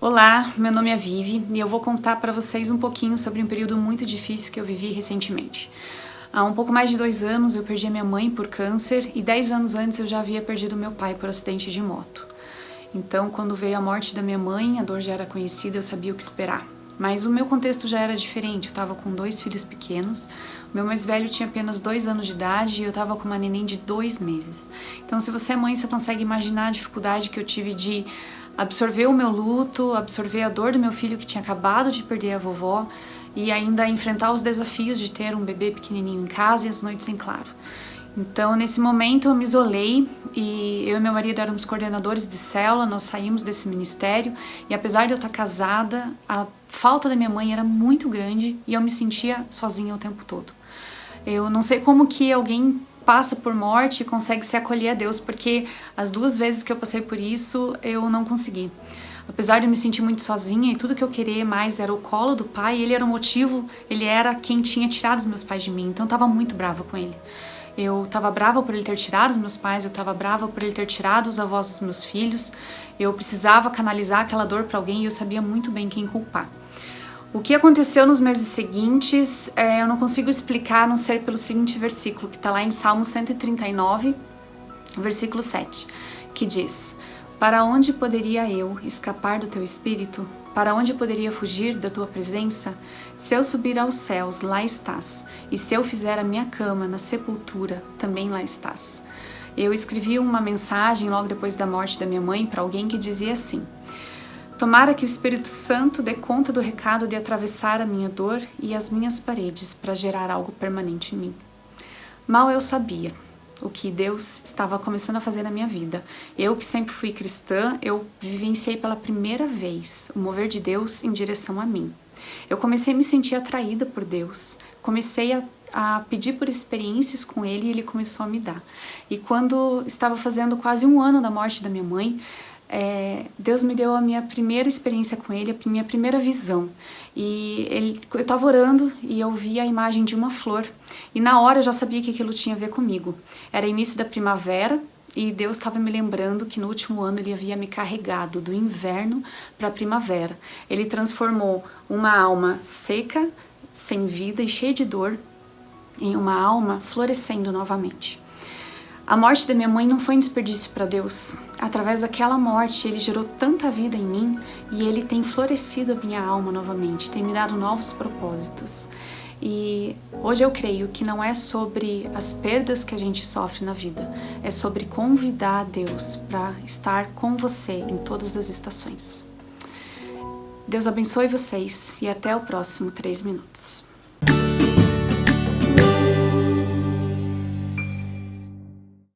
Olá, meu nome é Vivi e eu vou contar para vocês um pouquinho sobre um período muito difícil que eu vivi recentemente. Há um pouco mais de 2 anos eu perdi a minha mãe por câncer e 10 anos antes eu já havia perdido meu pai por acidente de moto. Então, quando veio a morte da minha mãe, a dor já era conhecida, eu sabia o que esperar. Mas o meu contexto já era diferente, eu estava com 2 filhos pequenos, o meu mais velho tinha apenas 2 anos de idade e eu estava com uma neném de 2 meses. Então, se você é mãe, você consegue imaginar a dificuldade que eu tive de absorver o meu luto, absorver a dor do meu filho que tinha acabado de perder a vovó e ainda enfrentar os desafios de ter um bebê pequenininho em casa e as noites em claro. Então, nesse momento, eu me isolei e eu e meu marido éramos coordenadores de célula, nós saímos desse ministério e apesar de eu estar casada, a falta da minha mãe era muito grande e eu me sentia sozinha o tempo todo. Eu não sei como que alguém passa por morte e consegue se acolher a Deus, porque as 2 vezes que eu passei por isso, eu não consegui. Apesar de eu me sentir muito sozinha e tudo que eu queria mais era o colo do pai, ele era o motivo, ele era quem tinha tirado os meus pais de mim, então eu tava muito brava com ele. Eu tava brava por ele ter tirado os meus pais, eu tava brava por ele ter tirado os avós dos meus filhos, eu precisava canalizar aquela dor para alguém e eu sabia muito bem quem culpar. O que aconteceu nos meses seguintes, eu não consigo explicar a não ser pelo seguinte versículo, que está lá em Salmo 139, versículo 7, que diz: Para onde poderia eu escapar do teu espírito? Para onde poderia fugir da tua presença? Se eu subir aos céus, lá estás, e se eu fizer a minha cama na sepultura, também lá estás. Eu escrevi uma mensagem logo depois da morte da minha mãe para alguém que dizia assim: Tomara que o Espírito Santo dê conta do recado de atravessar a minha dor e as minhas paredes para gerar algo permanente em mim. Mal eu sabia o que Deus estava começando a fazer na minha vida. Eu que sempre fui cristã, eu vivenciei pela primeira vez o mover de Deus em direção a mim. Eu comecei a me sentir atraída por Deus, comecei a pedir por experiências com Ele e Ele começou a me dar. E quando estava fazendo quase 1 ano da morte da minha mãe, Deus me deu a minha primeira experiência com Ele, a minha primeira visão. E eu estava orando e eu vi a imagem de uma flor. E na hora eu já sabia que aquilo tinha a ver comigo. Era início da primavera e Deus estava me lembrando que no último ano Ele havia me carregado do inverno para a primavera. Ele transformou uma alma seca, sem vida e cheia de dor em uma alma florescendo novamente. A morte da minha mãe não foi um desperdício para Deus. Através daquela morte, Ele gerou tanta vida em mim e Ele tem florescido a minha alma novamente, tem me dado novos propósitos. E hoje eu creio que não é sobre as perdas que a gente sofre na vida, é sobre convidar a Deus para estar com você em todas as estações. Deus abençoe vocês e até o próximo 3 minutos.